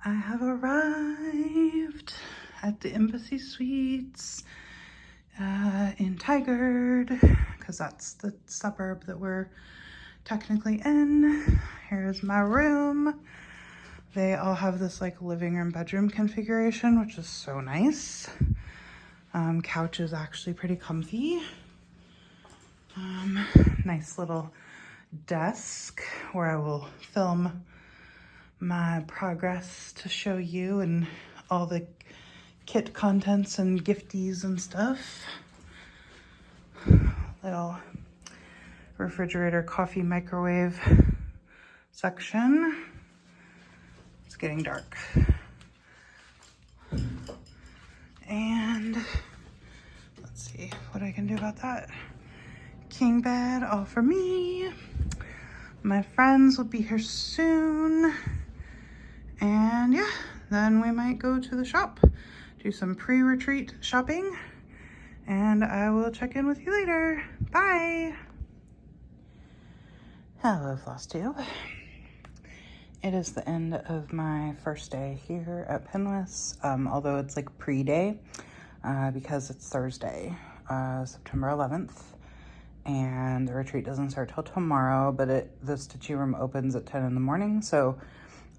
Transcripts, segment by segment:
I have arrived at the Embassy Suites in Tigard, because that's the suburb that we're technically in. Here's my room. They all have this like living room bedroom configuration, which is so nice. Couch is actually pretty comfy. Nice little desk where I will film my progress to show you and all the kit contents and gifties and stuff. Little refrigerator, coffee, microwave section. It's getting dark. And let's see what I can do about that. King bed, all for me. My friends will be here soon. And yeah, then we might go to the shop, do some pre-retreat shopping, and I will check in with you later. Bye. Hello, Flosstube. It is the end of my first day here at PNWSS, although it's like pre-day because it's Thursday, September 11th, and the retreat doesn't start till tomorrow, but the stitching room opens at 10 in the morning, so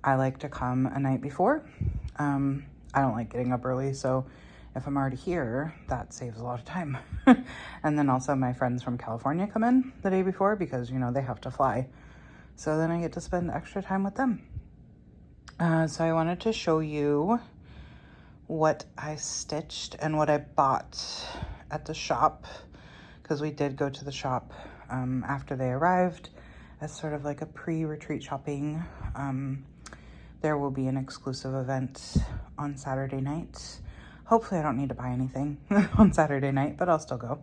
I like to come a night before. I don't like getting up early, so if I'm already here, that saves a lot of time. And then also my friends from California come in the day before because, you know, they have to fly. So then I get to spend extra time with them. So I wanted to show you what I stitched and what I bought at the shop, because we did go to the shop after they arrived as sort of like a pre-retreat shopping. There will be an exclusive event on Saturday night. Hopefully I don't need to buy anything on Saturday night, but I'll still go.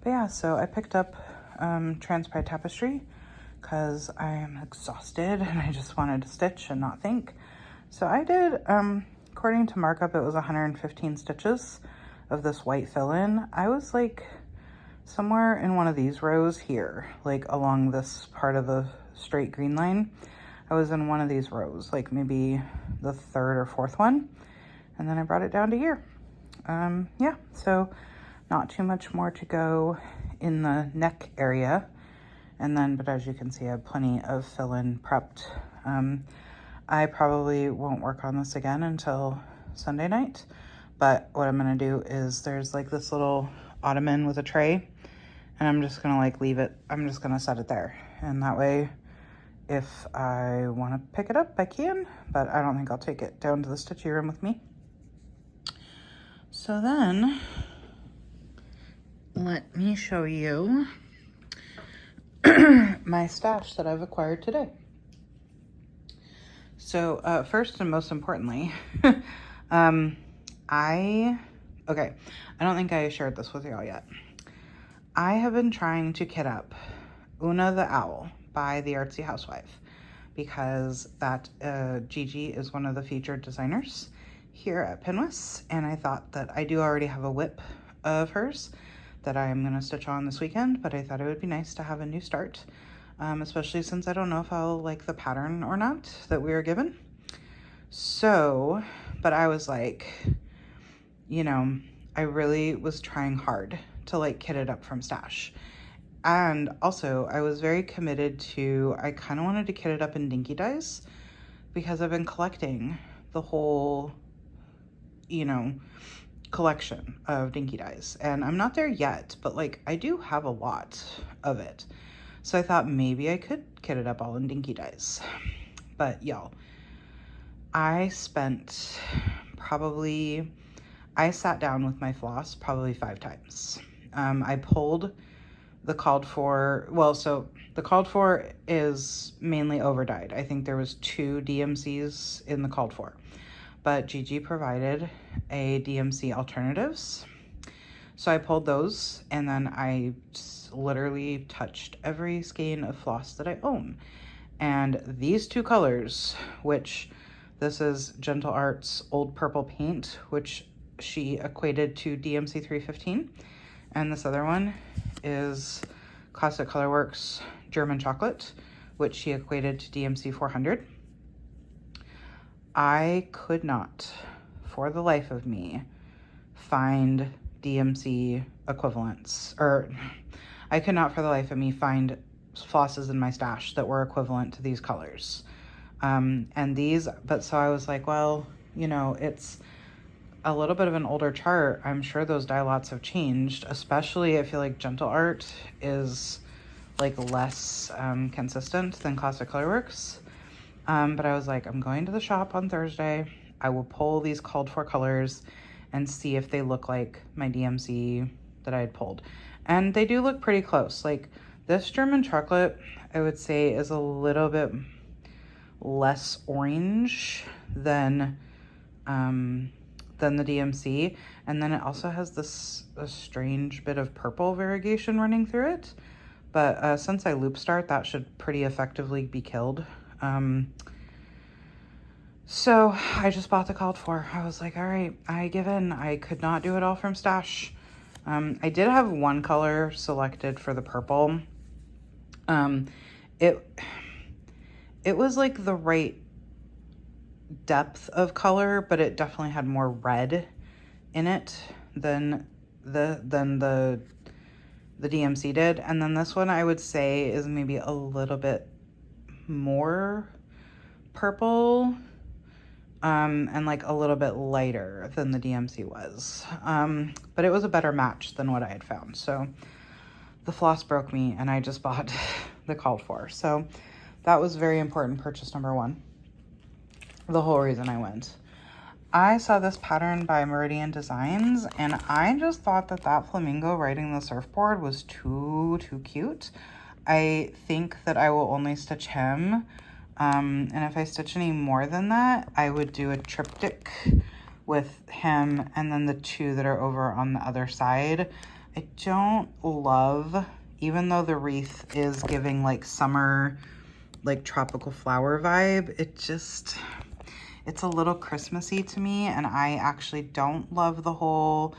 But yeah, so I picked up Transpride Tapestry because I am exhausted and I just wanted to stitch and not think. So I did, according to markup, it was 115 stitches of this white fill-in. I was like somewhere in one of these rows here, like along this part of the straight green line. I was in one of these rows, like maybe the third or fourth one, and then I brought it down to here. Yeah, so not too much more to go in the neck area. And then, but as you can see, I have plenty of fill-in prepped. I probably won't work on this again until Sunday night, but what I'm gonna do is there's like this little ottoman with a tray, and I'm just gonna like leave it, I'm just gonna set it there. And that way, if I want to pick it up, I can, but I don't think I'll take it down to the stitchy room with me. So then, let me show you my stash that I've acquired today. So first and most importantly, I don't think I shared this with y'all yet. I have been trying to kit up Una the Owl by the Artsy Housewife, because that Gigi is one of the featured designers here at PNWSS, and I thought that I do already have a whip of hers that I'm gonna stitch on this weekend, but I thought it would be nice to have a new start, especially since I don't know if I'll like the pattern or not that we were given. So, but I was like, you know, I really was trying hard to like kit it up from stash. And also, I was very committed to, I kind of wanted to kit it up in dinky dyes because I've been collecting the whole, you know, collection of dinky dyes. And I'm not there yet, but like I do have a lot of it. So I thought maybe I could kit it up all in dinky dyes. But y'all, I spent I sat down with my floss probably 5 times. I pulled the called for, well, so the called for is mainly over dyed. I think there was 2 DMCs in the called for, but Gigi provided a DMC alternatives. So I pulled those, and then I literally touched every skein of floss that I own. And these 2 colors, which this is Gentle Arts Old Purple Paint, which she equated to DMC 315. And this other one is Classic Colorworks German Chocolate, which she equated to DMC 400. I could not, for the life of me, find DMC equivalents, or I could not for the life of me find flosses in my stash that were equivalent to these colors. And these, but so I was like, well, you know, it's a little bit of an older chart. I'm sure those dye lots have changed, especially I feel like Gentle Art is like less consistent than Classic Colorworks. But I was like, I'm going to the shop on Thursday. I will pull these called for colors and see if they look like my DMC that I had pulled. And they do look pretty close. Like this German chocolate, I would say is a little bit less orange than the DMC. And then it also has a strange bit of purple variegation running through it. But since I loop start, that should pretty effectively be killed. So I just bought the called for. I was like, all right, I give in. I could not do it all from stash. I did have one color selected for the purple. It was like the right depth of color, but it definitely had more red in it than the DMC did. And then this one I would say is maybe a little bit more purple, and like a little bit lighter than the DMC was. But it was a better match than what I had found. So the floss broke me and I just bought the called for. So that was very important purchase number one. The whole reason I went. I saw this pattern by Meridian Designs and I just thought that flamingo riding the surfboard was too cute. I think that I will only stitch him. And if I stitch any more than that, I would do a triptych with him and then the two that are over on the other side. I don't love, even though the wreath is giving like summer, like tropical flower vibe, it's a little Christmassy to me, and I actually don't love the whole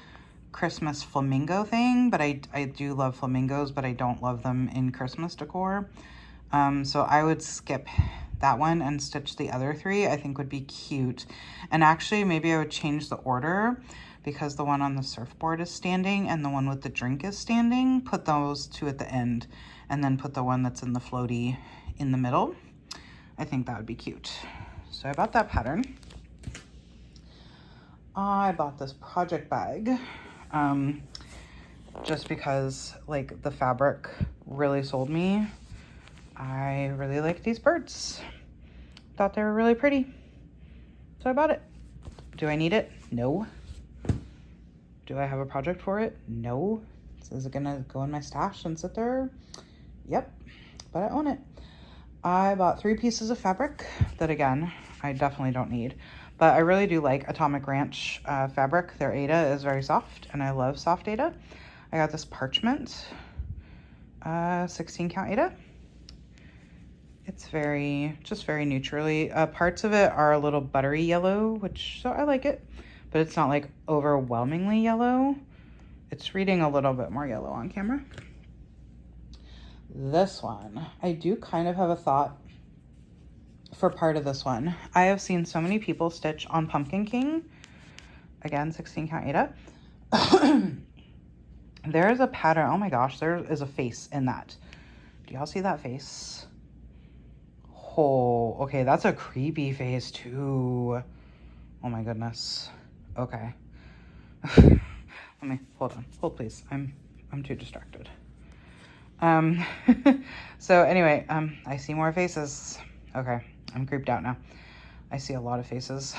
Christmas flamingo thing, but I do love flamingos, but I don't love them in Christmas decor. So I would skip that one and stitch the other three. I think would be cute. And actually maybe I would change the order because the one on the surfboard is standing and the one with the drink is standing. Put those two at the end and then put the one that's in the floaty in the middle. I think that would be cute. So I bought that pattern. I bought this project bag just because like the fabric really sold me. I really like these birds. Thought they were really pretty. So I bought it. Do I need it? No. Do I have a project for it? No. Is it gonna go in my stash and sit there? Yep, but I own it. I bought 3 pieces of fabric that again, I definitely don't need, but I really do like Atomic Ranch fabric. Their Aida is very soft and I love soft Aida. I got this parchment, 16 count Aida. It's just very neutrally. Parts of it are a little buttery yellow, so I like it, but it's not like overwhelmingly yellow. It's reading a little bit more yellow on camera. This one, I do kind of have a thought for part of this one. I have seen so many people stitch on Pumpkin King. Again, 16 count Aida. There is a pattern. Oh my gosh, there is a face in that. Do y'all see that face? Oh, okay, that's a creepy face too. Oh my goodness. Okay. Let me, hold on. Hold please. I'm too distracted. So anyway, I see more faces. Okay, I'm creeped out now. I see a lot of faces.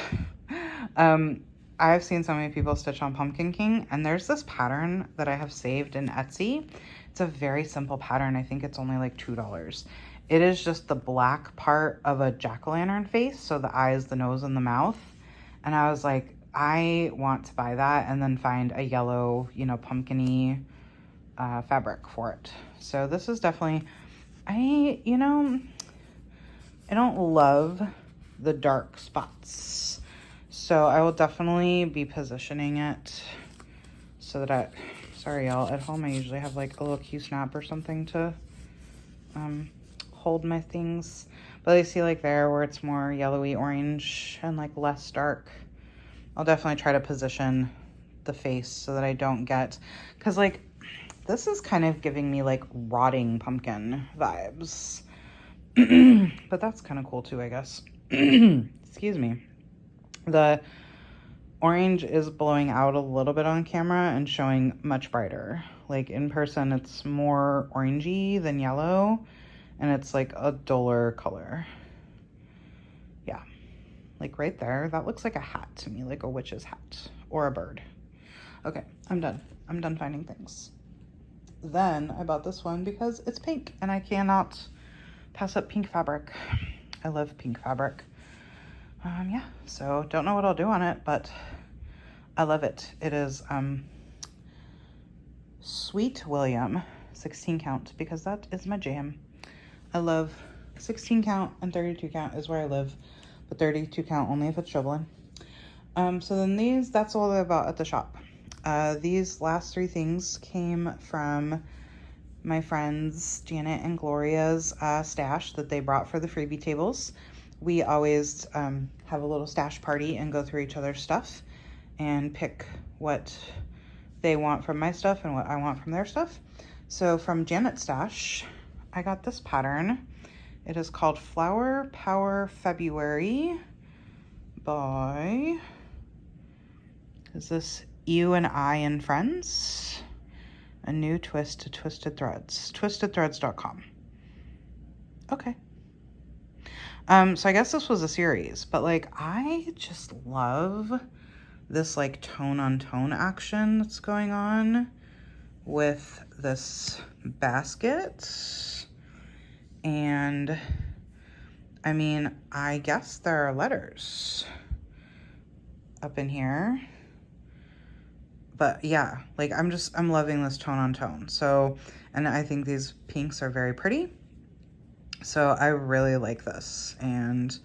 I've seen so many people stitch on Pumpkin King, and there's this pattern that I have saved in Etsy. It's a very simple pattern. I think it's only like $2. It is just the black part of a jack-o'-lantern face, so the eyes, the nose, and the mouth. And I was like, I want to buy that and then find a yellow, pumpkin-y fabric for it. So this is definitely, I don't love the dark spots. So I will definitely be positioning it so that sorry y'all, at home I usually have like a little Q snap or something to hold my things. But I see like there where it's more yellowy orange and like less dark. I'll definitely try to position the face so that I don't get, because like this is kind of giving me like rotting pumpkin vibes. But that's kind of cool too, I guess. Excuse me. The orange is blowing out a little bit on camera and showing much brighter. Like in person, it's more orangey than yellow, and it's like a duller color. Yeah, like right there, that looks like a hat to me, like a witch's hat or a bird. Okay, I'm done. I'm done finding things. Then I bought this one because it's pink and I cannot pass up pink fabric. I love pink fabric. Yeah, so don't know what I'll do on it, but I love it. It is Sweet William 16 count because that is my jam. I love 16 count and 32 count is where I live, but 32 count only if it's shoveling. So then these, that's all I bought at the shop. These last three things came from my friends Janet and Gloria's stash that they brought for the freebie tables. We always have a little stash party and go through each other's stuff and pick what they want from my stuff and what I want from their stuff. So from Janet's stash, I got this pattern. It is called Flower Power February by, is this You and I and Friends? A new twist to Twisted Threads. TwistedThreads.com. Okay. So I guess this was a series, but like I just love this like tone on tone action that's going on with this basket. And I mean, I guess there are letters up in here. But yeah, like I'm loving this tone on tone. So, and I think these pinks are very pretty. So I really like this and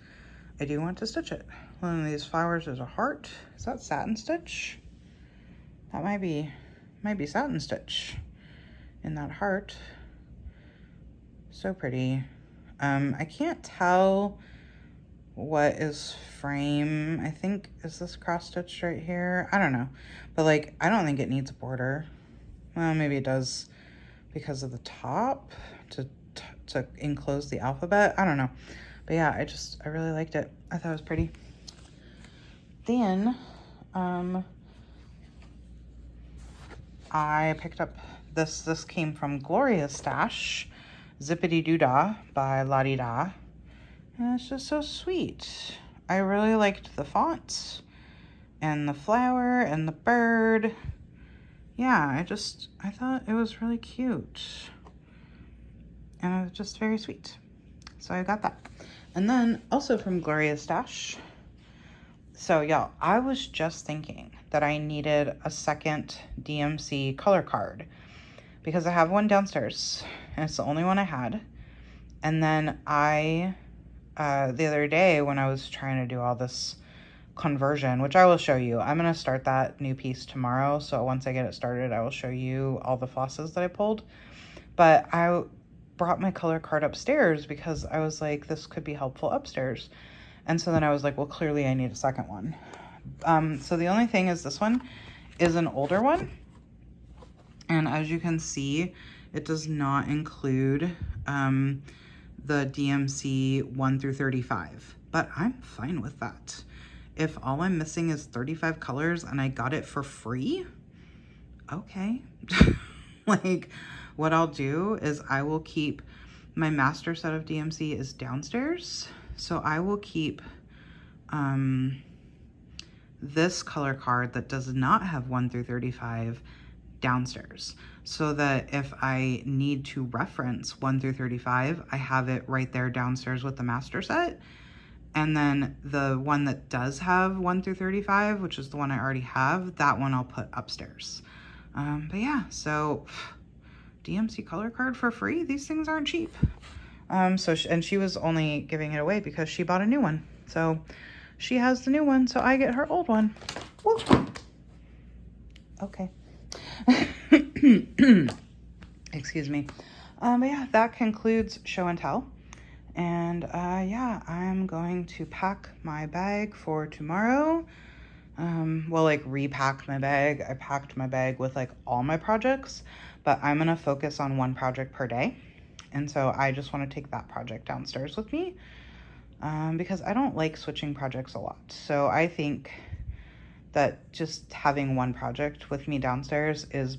I do want to stitch it. One of these flowers is a heart. Is that satin stitch? That might be satin stitch in that heart. So pretty. I can't tell what is frame. I think, is this cross stitched right here? I don't know. But like, I don't think it needs a border. Well, maybe it does because of the top to enclose the alphabet. I don't know. But yeah, I really liked it. I thought it was pretty. Then, I picked up this came from Gloria's stash, Zippity Doodah by La Di Da. And it's just so sweet. I really liked the font and the flower and the bird. Yeah, I thought it was really cute. And it was just very sweet. So I got that. And then also from Gloria's stash. So y'all, I was just thinking that I needed a second DMC color card because I have one downstairs and it's the only one I had. And then the other day when I was trying to do all this conversion, which I will show you, I'm going to start that new piece tomorrow. So once I get it started, I will show you all the flosses that I pulled. But I brought my color card upstairs because I was like, this could be helpful upstairs. And so then I was like, well, clearly I need a second one. So the only thing is this one is an older one. And as you can see, it does not include the DMC 1 through 35, but I'm fine with that. If all I'm missing is 35 colors and I got it for free, okay. Like, what I'll do is I will keep my master set of DMC is downstairs. So I will keep this color card that does not have 1 through 35 downstairs, so that if I need to reference 1 through 35, I have it right there downstairs with the master set. And then the one that does have 1 through 35, which is the one I already have, that one I'll put upstairs. But yeah, so DMC color card for free. These things aren't cheap. And she was only giving it away because she bought a new one. So she has the new one, so I get her old one. Woo. Okay. Excuse me. But yeah, that concludes show and tell. And yeah, I'm going to pack my bag for tomorrow. Well, like repack my bag. I packed my bag with like all my projects, but I'm gonna focus on one project per day. And so I just want to take that project downstairs with me, because I don't like switching projects a lot. So I think that just having one project with me downstairs is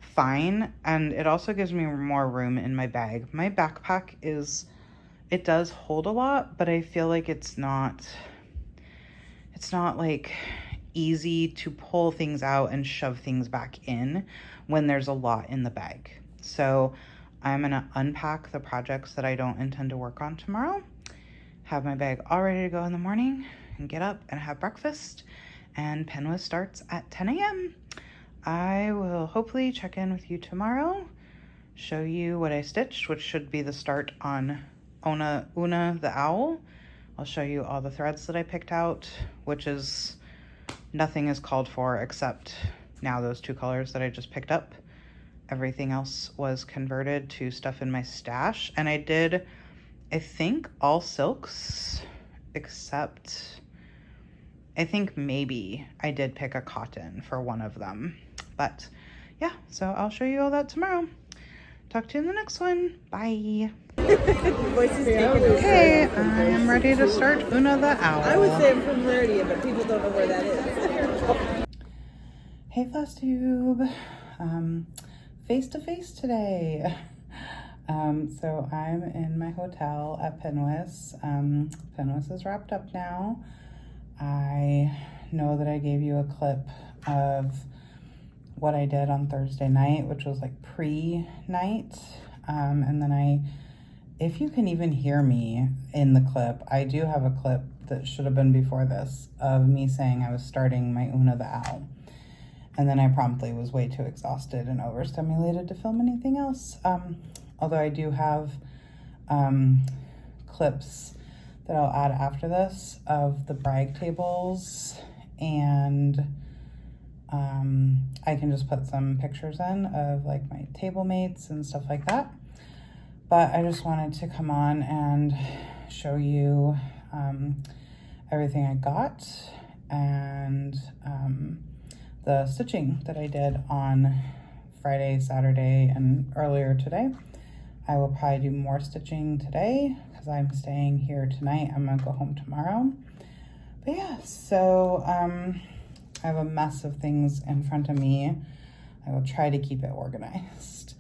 fine. And it also gives me more room in my bag. My backpack it does hold a lot, but I feel like it's not like easy to pull things out and shove things back in when there's a lot in the bag. So I'm gonna unpack the projects that I don't intend to work on tomorrow, have my bag all ready to go in the morning, and get up and have breakfast. And PNWSS starts at 10 a.m. I will hopefully check in with you tomorrow, show you what I stitched, which should be the start on Una the owl. I'll show you all the threads that I picked out, which is nothing is called for except now those 2 colors that I just picked up. Everything else was converted to stuff in my stash. And I did, I think, all silks, except I think maybe I did pick a cotton for one of them. But yeah, so I'll show you all that tomorrow. Talk to you in the next one. Bye. Okay, I'm ready to start Una the owl. I would say I'm from Meridian, but people don't know where that is. Hey Flosstube, face to face today. So I'm in my hotel at PNWSS. PNWSS is wrapped up now. I know that I gave you a clip of what I did on Thursday night, which was like pre-night. And then if you can even hear me in the clip, I do have a clip that should have been before this of me saying I was starting my Una the owl. And then I promptly was way too exhausted and overstimulated to film anything else. Although I do have clips that I'll add after this of the brag tables, and I can just put some pictures in of like my table mates and stuff like that. But I just wanted to come on and show you everything I got and the stitching that I did on Friday, Saturday, and earlier today. I will probably do more stitching today because I'm staying here tonight. I'm gonna go home tomorrow. But yeah, so I have a mess of things in front of me. I will try to keep it organized.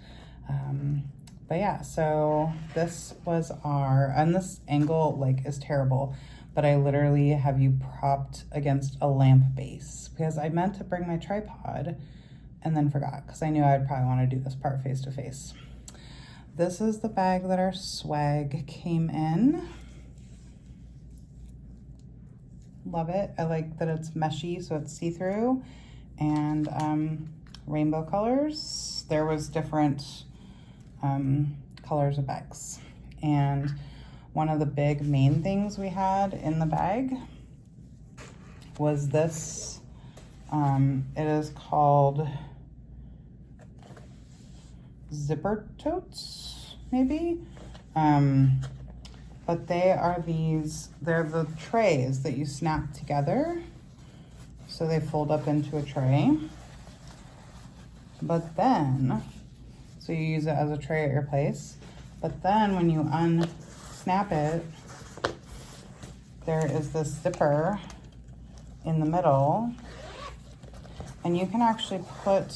But yeah, so this was and this angle like is terrible, but I literally have you propped against a lamp base because I meant to bring my tripod and then forgot because I knew I'd probably want to do this part face to face. This is the bag that our swag came in. Love it. I like that it's meshy, so it's see-through, and rainbow colors. There was different colors of bags, and one of the big main things we had in the bag was this. It is called zipper totes, maybe, but they're the trays that you snap together, so they fold up into a tray. But then, so you use it as a tray at your place, but then when you unsnap it, there is this zipper in the middle, and you can actually put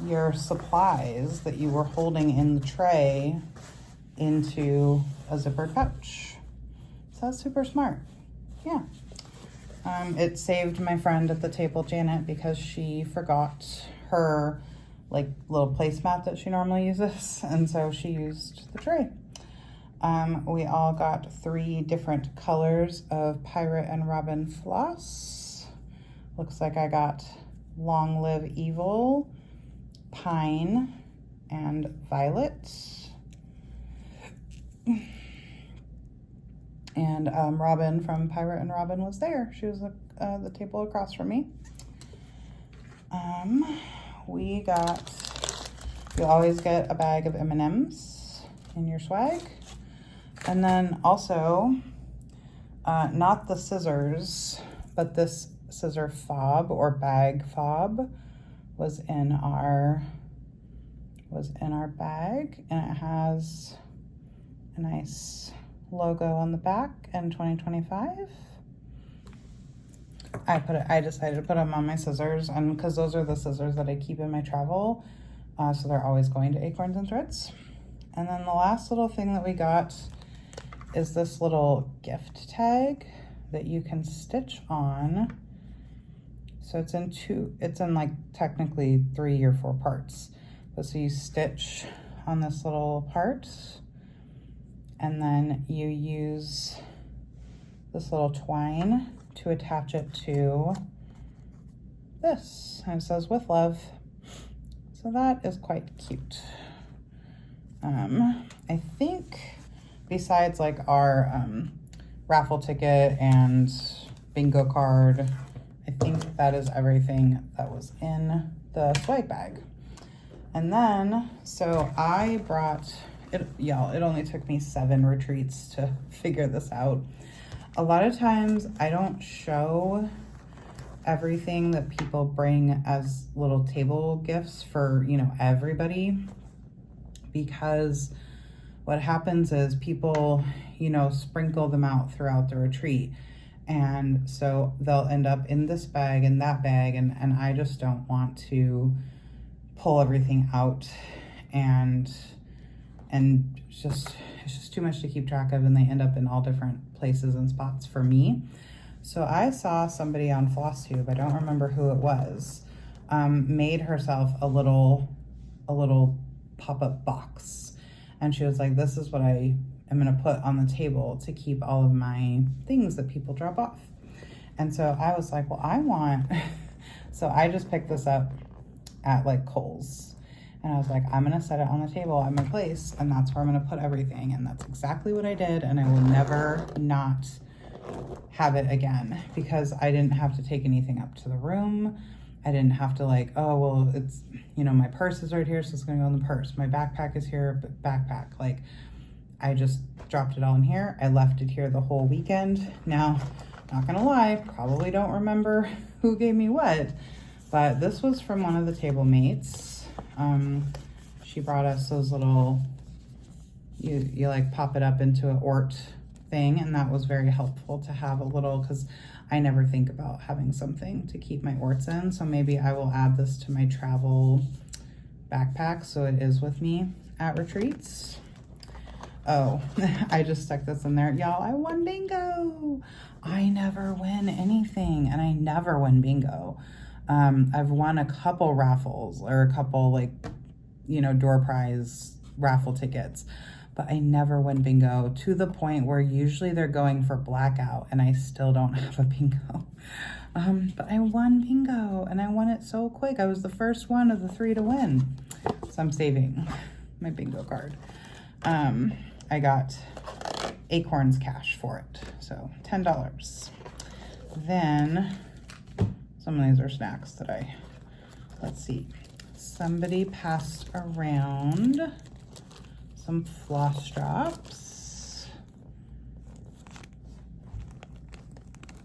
your supplies that you were holding in the tray into a zippered pouch. So that's super smart. Yeah. It saved my friend at the table, Janet, because she forgot her like little placemat that she normally uses, and so she used the tray. We all got 3 different colors of Pirate and Robin floss. Looks like I got Long Live Evil, Pine, and Violet. And Robin from Pirate and Robin was there. She was at the table across from me. You always get a bag of M&Ms in your swag. And then also, not the scissors, but this scissor fob or bag fob was in our bag, and it has a nice logo on the back and 2025. I decided to put them on my scissors, and because those are the scissors that I keep in my travel, so they're always going to Acorns and Threads. And then the last little thing that we got is this little gift tag that you can stitch on. So it's in like technically 3 or 4 parts. But so you stitch on this little part, and then you use this little twine to attach it to this. And it says "with love." So that is quite cute. I think besides like our raffle ticket and bingo card, I think that is everything that was in the swag bag. And then, so I brought, y'all, it only took me 7 retreats to figure this out. A lot of times I don't show everything that people bring as little table gifts for, you know, everybody, because what happens is people, you know, sprinkle them out throughout the retreat. And so they'll end up in this bag and that bag, and I just don't want to pull everything out, and it's just too much to keep track of, and they end up in all different places and spots for me. So I saw somebody on Flosstube, I don't remember who it was, made herself a little pop-up box, and she was like, this is what I am gonna put on the table to keep all of my things that people drop off. And so I was like, well, I want so I just picked this up at like Kohl's, and I was like, I'm gonna set it on the table at my place, and that's where I'm gonna put everything. And that's exactly what I did, and I will never not have it again, because I didn't have to take anything up to the room. I didn't have to like, oh, well, it's, you know, my purse is right here, so it's gonna go in the purse. My backpack is here, but backpack. Like, I just dropped it all in here. I left it here the whole weekend. Now, not gonna lie, probably don't remember who gave me what, but this was from one of the table mates. She brought us those little, you like pop it up into an Ort thing, and that was very helpful to have a little, because I never think about having something to keep my Orts in. So maybe I will add this to my travel backpack so it is with me at retreats. Oh, I just stuck this in there. Y'all, I won bingo. I never win anything, and I never win bingo. I've won a couple raffles, or a couple, like, you know, door prize raffle tickets, but I never win bingo, to the point where usually they're going for blackout and I still don't have a bingo. But I won bingo, and I won it so quick. I was the first one of the 3 to win. So I'm saving my bingo card. I got Acorns cash for it, so $10. Then some of these are snacks that let's see. Somebody passed around some floss drops,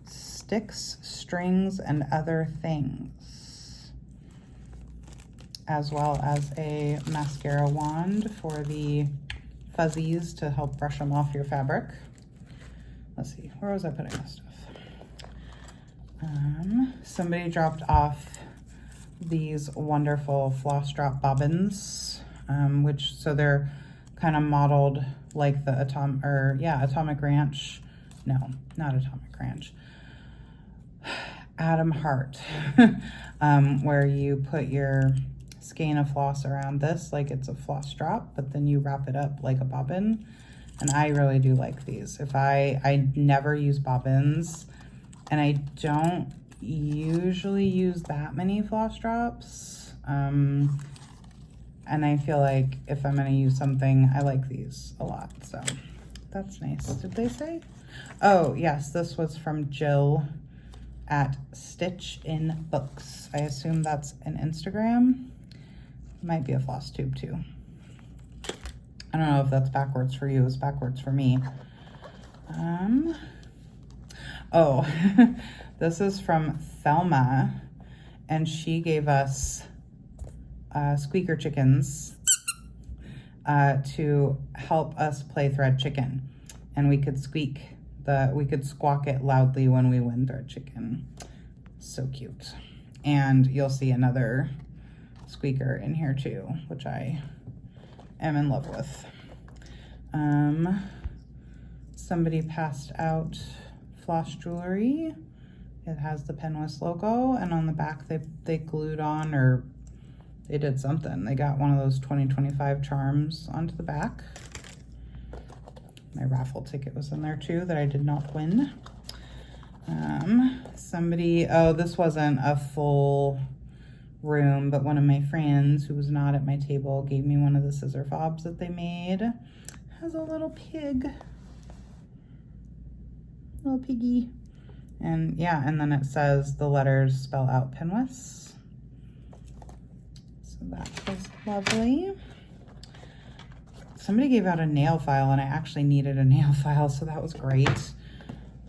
sticks, strings, and other things, as well as a mascara wand for the fuzzies to help brush them off your fabric. Let's see, where was I putting this stuff? Somebody dropped off these wonderful floss drop bobbins, so they're kind of modeled like the Atomic Ranch. No, not Atomic Ranch. Adam Hart, where you put your skein of floss around this like it's a floss drop, but then you wrap it up like a bobbin. And I really do like these. I never use bobbins, and I don't usually use that many floss drops. And I feel like if I'm gonna use something, I like these a lot, so that's nice. Did they say? Oh, yes, this was from Jill at Stitch in Books. I assume that's an Instagram. Might be a Flosstube too. I don't know if that's backwards for you. It's backwards for me. Oh, this is from Thelma, and she gave us squeaker chickens to help us play thread chicken, and we could squawk it loudly when we win thread chicken. So cute. And you'll see another squeaker in here too, which I am in love with. Somebody passed out floss jewelry. It has the PNWSS logo, and on the back they glued on, or they did something. They got one of those 2025 charms onto the back. My raffle ticket was in there too that I did not win. This wasn't a full room, but one of my friends who was not at my table gave me one of the scissor fobs that they made. It has a little pig. Little piggy. And yeah, and then it says the letters spell out PNWSS. So that was lovely. Somebody gave out a nail file, and I actually needed a nail file, so that was great.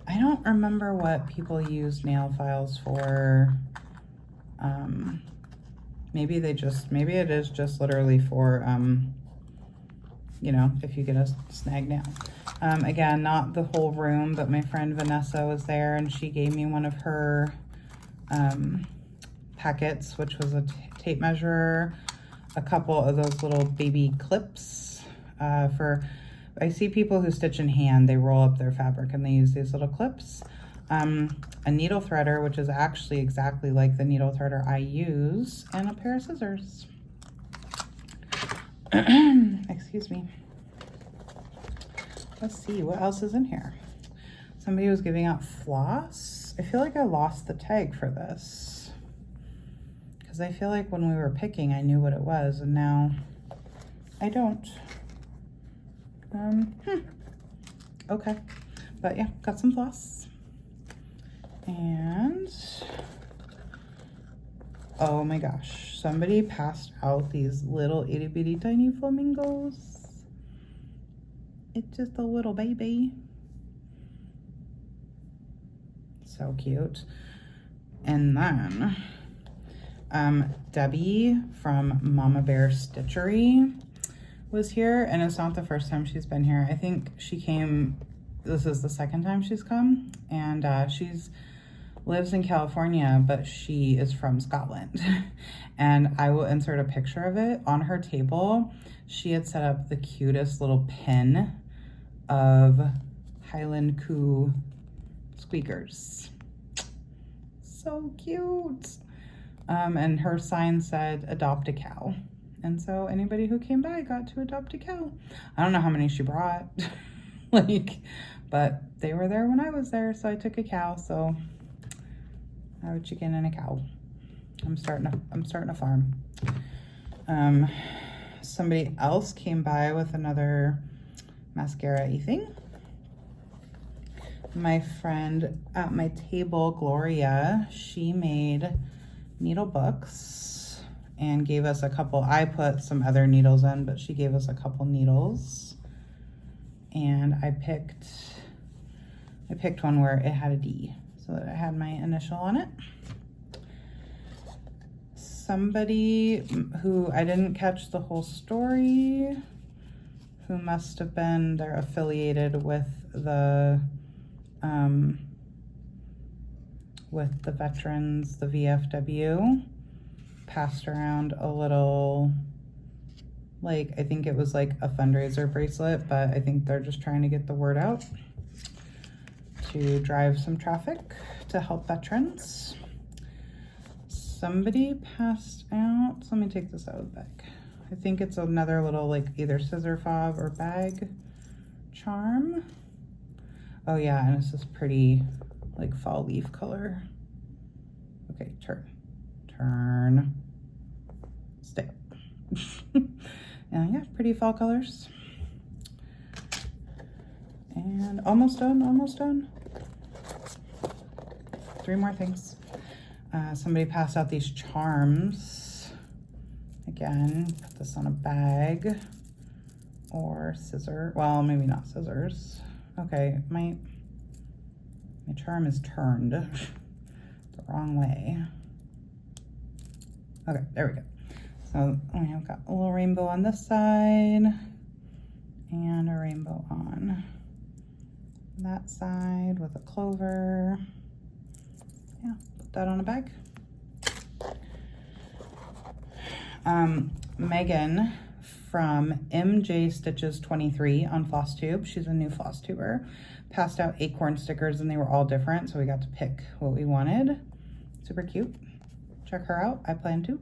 I don't remember what people use nail files for. Maybe it is just literally for, you know, if you get a snag nail. Again, not the whole room, but my friend Vanessa was there, and she gave me one of her packets, which was a tape measure, a couple of those little baby clips I see people who stitch in hand, they roll up their fabric and they use these little clips. A needle threader, which is actually exactly like the needle threader I use, and a pair of scissors. Excuse me. Let's see, what else is in here? Somebody was giving out floss. I feel like I lost the tag for this, because I feel like when we were picking, I knew what it was, and now I don't. Okay, but yeah, got some floss. And oh my gosh, somebody passed out these little itty bitty tiny flamingos. It's just a little baby. So cute. And then Debbie from Mama Bear Stitchery was here, and it's not the first time she's been here. I think she came, this is the second time she's come, and she's lives in California, but she is from Scotland. And I will insert a picture of it. On her table, she had set up the cutest little pin of Highland Coo squeakers. So cute. And her sign said, adopt a cow. And so anybody who came by got to adopt a cow. I don't know how many she brought, but they were there when I was there, so I took a cow. So I have a chicken and a cow. I'm starting a farm. Somebody else came by with another mascara-y thing. My friend at my table, Gloria, she made needle books and gave us a couple. I put some other needles in, but she gave us a couple needles. And I picked one where it had a D, so that it had my initial on it. Somebody who I didn't catch the whole story, who must have been, they're affiliated with the veterans, the VFW, passed around a little, like, I think it was like a fundraiser bracelet, but I think they're just trying to get the word out to drive some traffic to help veterans. Somebody passed out, so let me take this out of the bag. I think it's another little, like, either scissor fob or bag charm. Oh yeah, and it's this pretty, like, fall leaf color. Okay, turn, stay. And yeah, pretty fall colors. And almost done. 3 more things. Somebody passed out these charms. Again, put this on a bag. or scissor. Well, maybe not scissors. Okay, my charm is turned the wrong way. Okay, there we go. So we have got a little rainbow on this side and a rainbow on that side with a clover. Yeah, put that on a bag. Megan from MJ Stitches 23 on Flosstube, she's a new Flosstuber, passed out acorn stickers and they were all different, so we got to pick what we wanted. Super cute. Check her out. I plan to.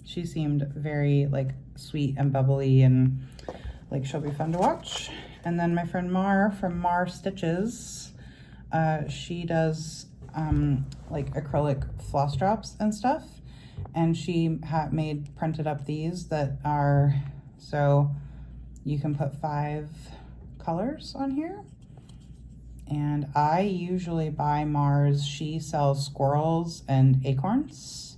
She seemed very like sweet and bubbly and like she'll be fun to watch. And then my friend Mar from Mar Stitches, she does like acrylic floss drops and stuff, and she printed up these that are, so you can put 5 colors on here. And I usually buy Mars. She sells squirrels and acorns,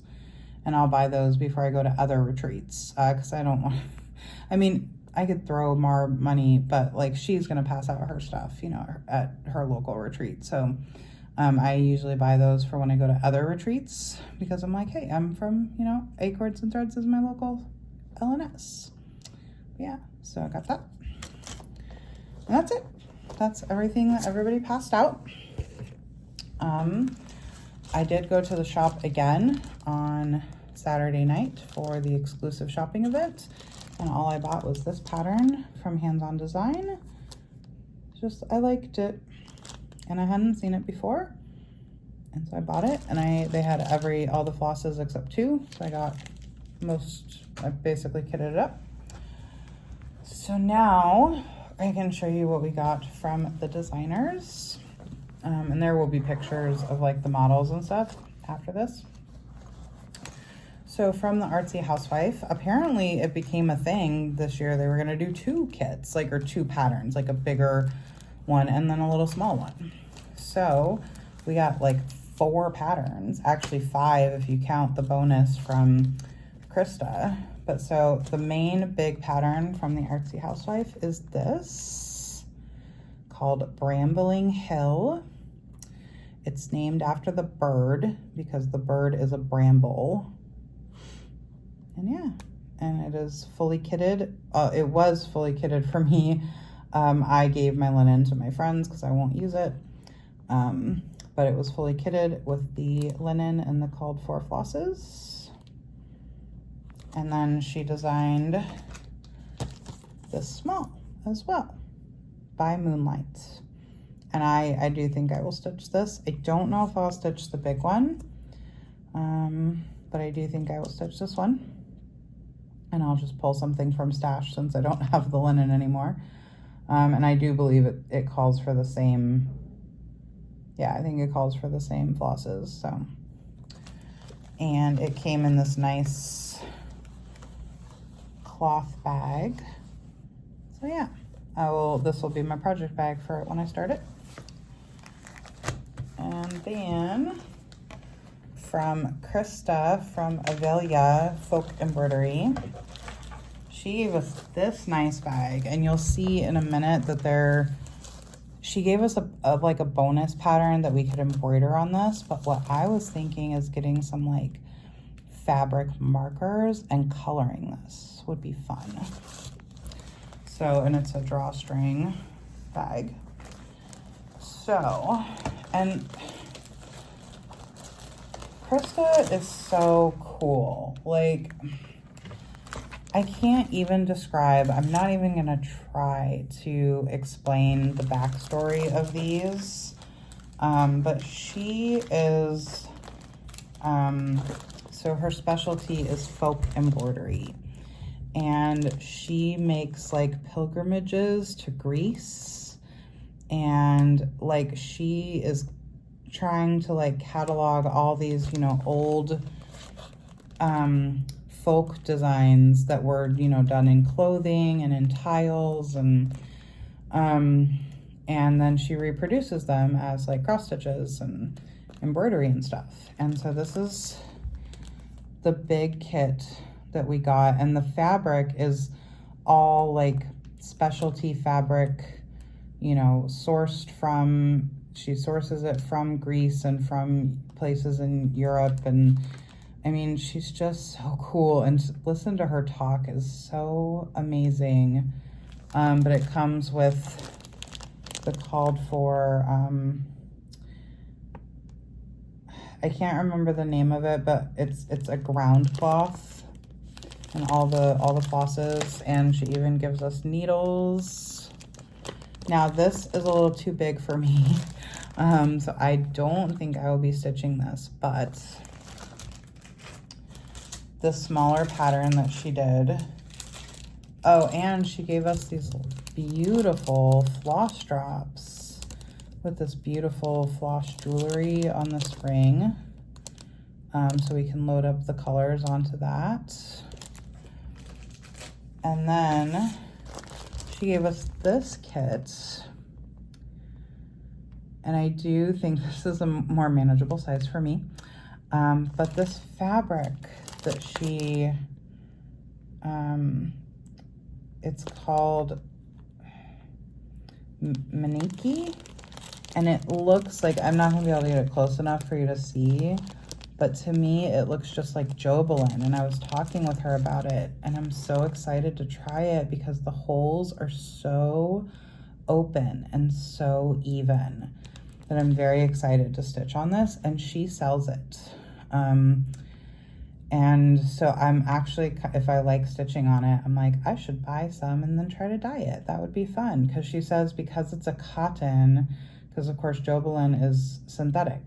and I'll buy those before I go to other retreats, because I don't want, I mean, I could throw Mar money, but like she's gonna pass out her stuff, you know, at her local retreat. So I usually buy those for when I go to other retreats, because I'm like, hey, I'm from, you know, Acorns and Threads is my local LNS. Yeah, so I got that. And that's it. That's everything that everybody passed out. I did go to the shop again on Saturday night for the exclusive shopping event, and all I bought was this pattern from Hands On Design. Just, I liked it, and I hadn't seen it before, and so I bought it. And they had all the flosses except 2, so I got I basically kitted it up. So now I can show you what we got from the designers. And there will be pictures of like the models and stuff after this. So from the Artsy Housewife, apparently it became a thing this year. They were gonna do 2 kits, like, or 2 patterns, like a bigger one and then a little small one. So we got like 4 patterns, actually 5 if you count the bonus from Krista. But so the main big pattern from the Artsy Housewife is this, called Brambling Hill. It's named after the bird because the bird is a bramble. And yeah, and it is fully kitted. It was fully kitted for me. I gave my linen to my friends because I won't use it. But it was fully kitted with the linen and the called for flosses. And then she designed this small as well by Moonlight. And I do think I will stitch this. I don't know if I'll stitch the big one, but I do think I will stitch this one. And I'll just pull something from stash since I don't have the linen anymore. And I do believe it calls for the same, yeah, I think it calls for the same flosses, so. And it came in this nice cloth bag. So yeah, this will be my project bag for it when I start it. And then from Krista from Avelia Folk Embroidery, she gave us this nice bag, and you'll see in a minute that she gave us like a bonus pattern that we could embroider on this. But what I was thinking is getting some like fabric markers and coloring this would be fun. So, and it's a drawstring bag. So, and Krista is so cool. Like, I can't even describe, I'm not even gonna try to explain the backstory of these. But she is, so her specialty is folk embroidery. And she makes like pilgrimages to Greece, and like she is trying to like catalog all these, you know, old folk designs that were, you know, done in clothing and in tiles, and then she reproduces them as like cross stitches and embroidery and stuff. And so this is the big kit that we got, and the fabric is all like specialty fabric, you know, she sources it from Greece and from places in Europe. And I mean, she's just so cool, and listen to her talk is so amazing. But it comes with the called for, I can't remember the name of it, but it's a ground cloth and all the flosses, and she even gives us needles. Now this is a little too big for me, so I don't think I will be stitching this, but the smaller pattern that she did. Oh, and she gave us these beautiful floss drops with this beautiful floss jewelry on this ring. So we can load up the colors onto that. And then she gave us this kit. And I do think this is a more manageable size for me. But this fabric that she, it's called Maniki, and it looks like, I'm not gonna be able to get it close enough for you to see, but to me it looks just like Jobelin, and I was talking with her about it, and I'm so excited to try it because the holes are so open and so even that I'm very excited to stitch on this, and she sells it. And so I'm actually, if I like stitching on it, I'm like, I should buy some and then try to dye it. That would be fun, because she says because it's a cotton, because of course Jobelin is synthetic,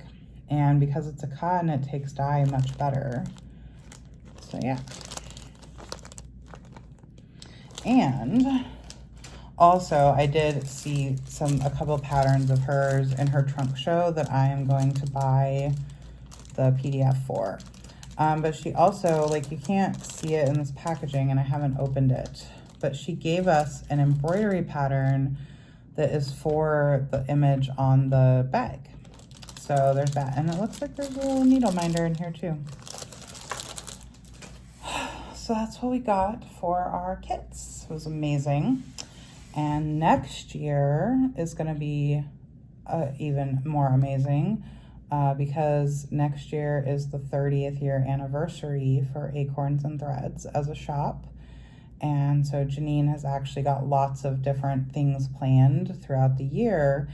and because it's a cotton, it takes dye much better. So yeah. And also I did see a couple patterns of hers in her trunk show that I am going to buy the PDF for. But she also, like, you can't see it in this packaging and I haven't opened it, but she gave us an embroidery pattern that is for the image on the bag. So there's that, and it looks like there's a little needle minder in here too. So that's what we got for our kits. It was amazing. And next year is going to be even more amazing. Because next year is the 30th year anniversary for Acorns and Threads as a shop. And so Janine has actually got lots of different things planned throughout the year.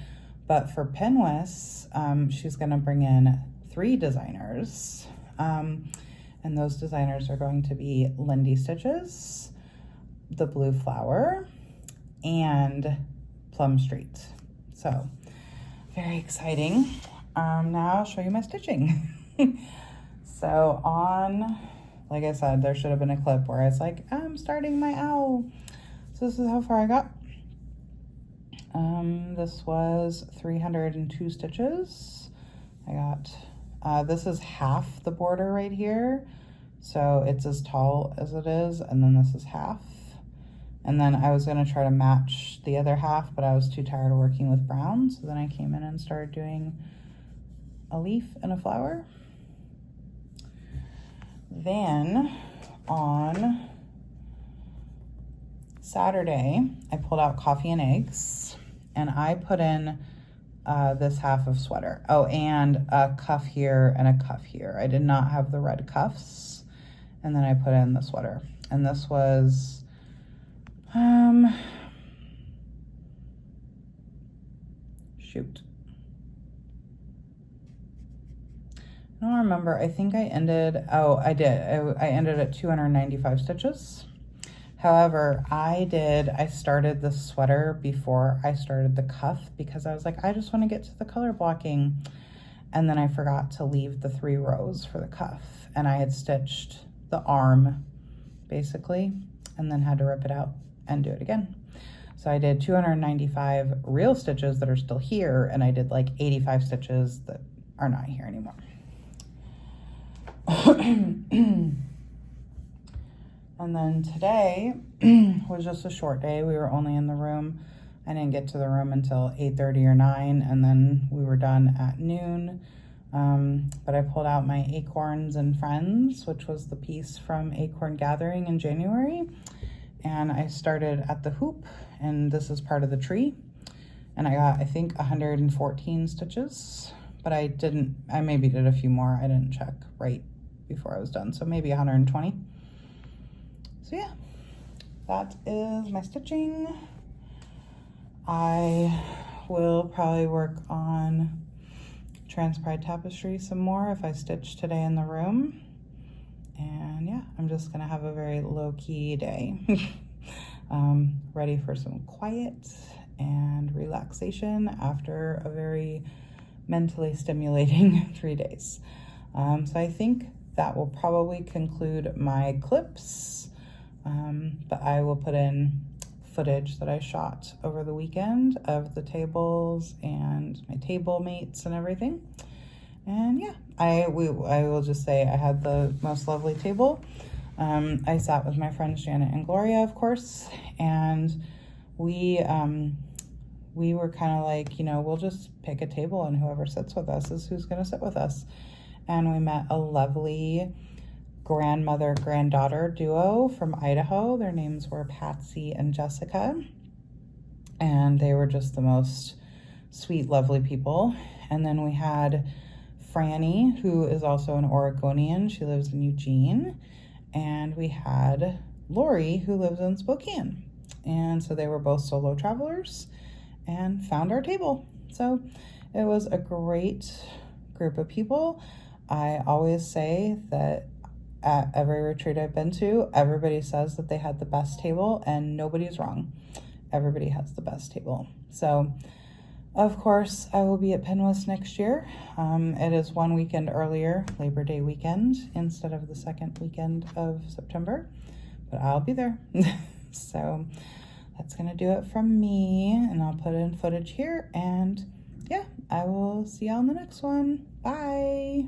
But for PNWSS, she's going to bring in 3 designers. And those designers are going to be Lindy Stitches, The Blue Flower, and Plum Street. So very exciting. Now I'll show you my stitching. So like I said, there should have been a clip where I was like, I'm starting my owl. So this is how far I got. This was 302 stitches. I got, this is half the border right here. So it's as tall as it is, and then this is half. And then I was gonna try to match the other half, but I was too tired of working with brown. So then I came in and started doing a leaf and a flower. Then on Saturday, I pulled out coffee and eggs, and I put in this half of sweater. Oh, and a cuff here and a cuff here. I did not have the red cuffs, and then I put in the sweater. And this was, shoot. I don't remember. I think I ended, oh, I did. I ended at 295 stitches. However, I started the sweater before I started the cuff because I was like, I just want to get to the color blocking. And then I forgot to leave the 3 rows for the cuff. And I had stitched the arm basically, and then had to rip it out and do it again. So I did 295 real stitches that are still here, and I did like 85 stitches that are not here anymore. And then today was just a short day. We were only in the room. I didn't get to the room until 8:30 or 9, and then we were done at noon. But I pulled out my Acorns and Friends, which was the piece from Acorn Gathering in January. and I started at the hoop, and this is part of the tree, and I got, I think, 114 stitches, but I maybe did a few more. I didn't check right before I was done, so maybe 120. So yeah, that is my stitching. I will probably work on transpride tapestry some more if I stitch today in the room. And yeah, I'm just gonna have a very low-key day. Ready for some quiet and relaxation after a very mentally stimulating 3 days. So I think that will probably conclude my clips, but I will put in footage that I shot over the weekend of the tables and my table mates and everything. And yeah, I will just say I had the most lovely table. I sat with my friends Janet and Gloria, of course, and we were kind of like, you know, we'll just pick a table and whoever sits with us is who's going to sit with us. And we met a lovely grandmother-granddaughter duo from Idaho. Their names were Patsy and Jessica, and they were just the most sweet, lovely people. And then we had Franny, who is also an Oregonian. She lives in Eugene. And we had Lori, who lives in Spokane. And so they were both solo travelers and found our table. So it was a great group of people. I always say that at every retreat I've been to, everybody says that they had the best table, and nobody's wrong. Everybody has the best table. So of course, I will be at PNWSS next year. It is one weekend earlier, Labor Day weekend, instead of the second weekend of September, but I'll be there. So that's gonna do it from me, and I'll put in footage here, and yeah, I will see y'all in the next one. Bye.